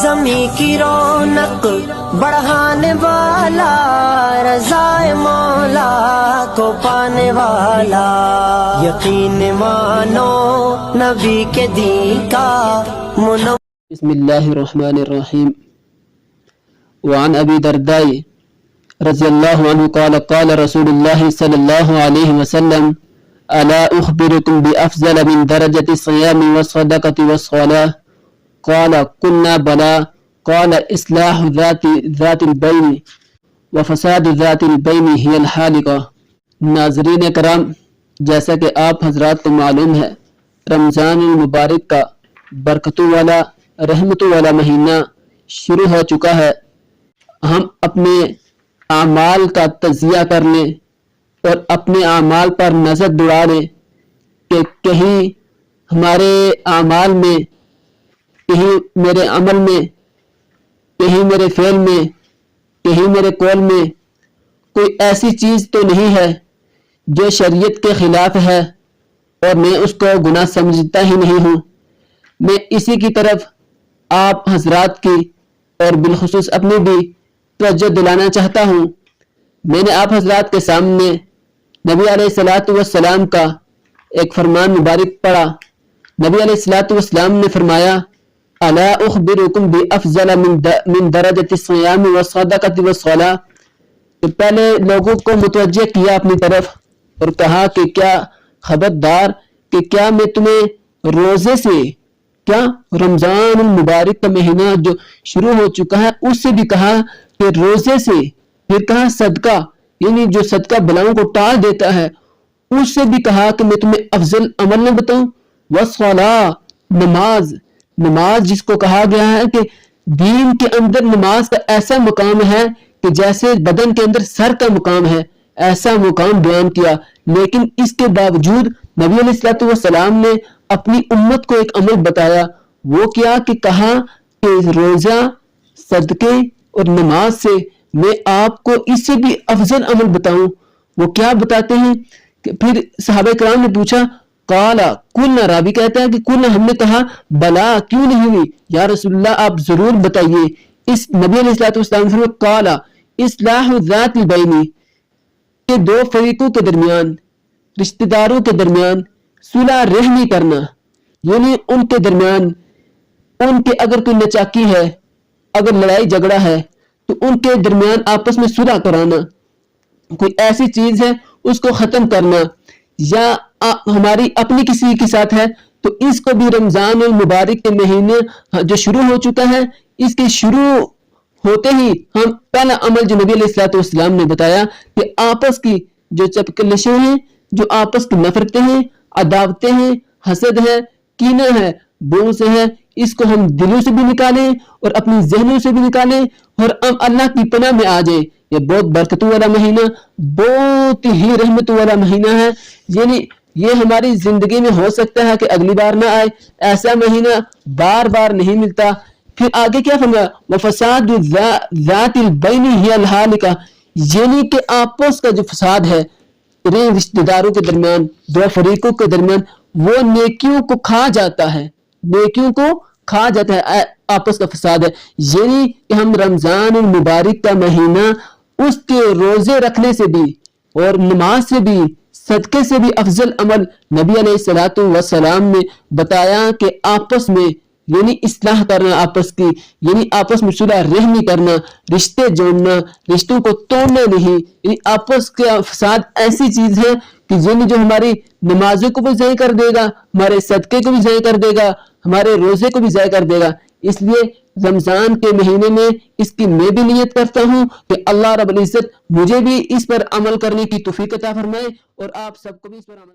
زمین کی رونق بڑھانے والا، رضا مولا کو پانے والا، یقین مانو نبی کے دین کا منور۔ بسم اللہ الرحمن الرحیم۔ وعن ابی درداء رضی اللہ عنہ قال قال رسول اللہ صلی اللہ علیہ وسلم الا اخبرکم بافضل من درجۃ الصیام والصدقۃ والصلاۃ قال قلنا بلا قال اصلاح ذات البین وفساد ذات البین ہی الحالقہ۔ ناظرین کرام، جیسا کہ آپ حضرات کو معلوم ہے، رمضان المبارک کا برکتوں والا رحمتوں والا مہینہ شروع ہو چکا ہے۔ ہم اپنے اعمال کا تجزیہ کر لیں اور اپنے اعمال پر نظر دوڑا لیں کہ کہیں ہمارے اعمال میں، کہیں میرے عمل میں، کہیں میرے فعل میں، کہیں میرے قول میں کوئی ایسی چیز تو نہیں ہے جو شریعت کے خلاف ہے اور میں اس کو گناہ سمجھتا ہی نہیں ہوں۔ میں اسی کی طرف آپ حضرات کی اور بالخصوص اپنی بھی توجہ دلانا چاہتا ہوں۔ میں نے آپ حضرات کے سامنے نبی علیہ الصلوۃ والسلام کا ایک فرمان مبارک پڑھا۔ نبی علیہ الصلوۃ والسلام نے فرمایا الا اخبرکم بافضل من درجۃ الصیام والصدقۃ والصلاۃ۔ تو پہلے لوگوں کو متوجہ کیا اپنی طرف اور کہا کہ کیا خبردار کہ کیا میں تمہیں روزے سے، کیا رمضان المبارک کا مہینہ جو شروع ہو چکا ہے اس سے بھی کہا کہ روزے سے، پھر کہا صدقہ یعنی جو صدقہ بلاؤں کو ٹال دیتا ہے اس سے بھی کہا کہ میں تمہیں افضل عمل نہ بتاؤں، والصلاۃ نماز جس کو کہا گیا ہے کہ دین کے اندر نماز کا ایسا مقام ہے کہ جیسے بدن کے اندر سر کا مقام ہے، ایسا مقام بیان کیا۔ لیکن اس کے باوجود نبی علیہ الصلوۃ والسلام نے اپنی امت کو ایک عمل بتایا، وہ کیا کہ کہا کہ روزہ، صدقے اور نماز سے میں آپ کو اس سے بھی افضل عمل بتاؤں۔ وہ کیا بتاتے ہیں کہ پھر صحابہ کرام نے پوچھا قالا قلنا، راوی کہتا ہے کہ قلنا، ہم نے کہا بلا کیوں نہیں ہوئی یا رسول اللہ آپ ضرور بتائیے۔ اس نبی علیہ الصلوۃ والسلام نے فرمایا قالا اصلاح ذات البین، کہ دو فریقوں کے درمیان، رشتہ داروں کے درمیان صلح رحمی کرنا، یعنی ان کے درمیان، ان کے اگر کوئی نچاکی ہے، اگر لڑائی جھگڑا ہے تو ان کے درمیان آپس میں صلح کرانا، کوئی ایسی چیز ہے اس کو ختم کرنا، یا ہماری اپنی کسی کے ساتھ ہے تو اس کو بھی رمضان المبارک کے مہینے جو شروع ہو چکا ہے اس کے شروع ہوتے ہی ہم پہلا عمل جو نبی علیہ الصلوۃ والسلام نے بتایا کہ آپس کی جو چپکلشیں ہیں، جو آپس کی نفرتیں ہیں، عداوتیں ہیں، حسد ہے، کینہ ہے، بغض ہے، اس کو ہم دلوں سے بھی نکالیں اور اپنی ذہنوں سے بھی نکالیں اور ہم اللہ کی پناہ میں آ جائیں۔ یہ بہت برکتوں والا مہینہ، بہت ہی رحمتوں والا مہینہ ہے، یعنی یہ ہماری زندگی میں ہو سکتا ہے کہ اگلی بار نہ آئے، ایسا مہینہ بار بار نہیں ملتا۔ پھر آگے کیا فرمایا وفساد ذات البین ہی الحالقہ، یعنی کہ آپس کا جو فساد ہے رشتہ داروں کے درمیان، دو فریقوں کے درمیان، وہ نیکیوں کو کھا جاتا ہے، نیکیوں کو کھا جاتا ہے، آپس کا فساد ہے۔ یعنی کہ ہم رمضان المبارک کا مہینہ اس کے روزے رکھنے سے بھی اور نماز سے بھی، صدقے سے بھی افضل عمل نبی علیہ الصلوۃ والسلام نے بتایا کہ آپس میں یعنی اصلاح کرنا، آپس کی یعنی آپس میں صلح رحمی کرنا، رشتے جوڑنا، رشتوں کو توڑنا نہیں، یعنی آپس کا فساد ایسی چیز ہے کہ یعنی جو ہماری نمازوں کو بھی ضائع کر دے گا، ہمارے صدقے کو بھی ضائع کر دے گا، ہمارے روزے کو بھی ضائع کر دے گا۔ اس لیے رمضان کے مہینے میں اس کی میں بھی نیت کرتا ہوں کہ اللہ رب العزت مجھے بھی اس پر عمل کرنے کی توفیق عطا فرمائے اور آپ سب کو بھی اس پر عمل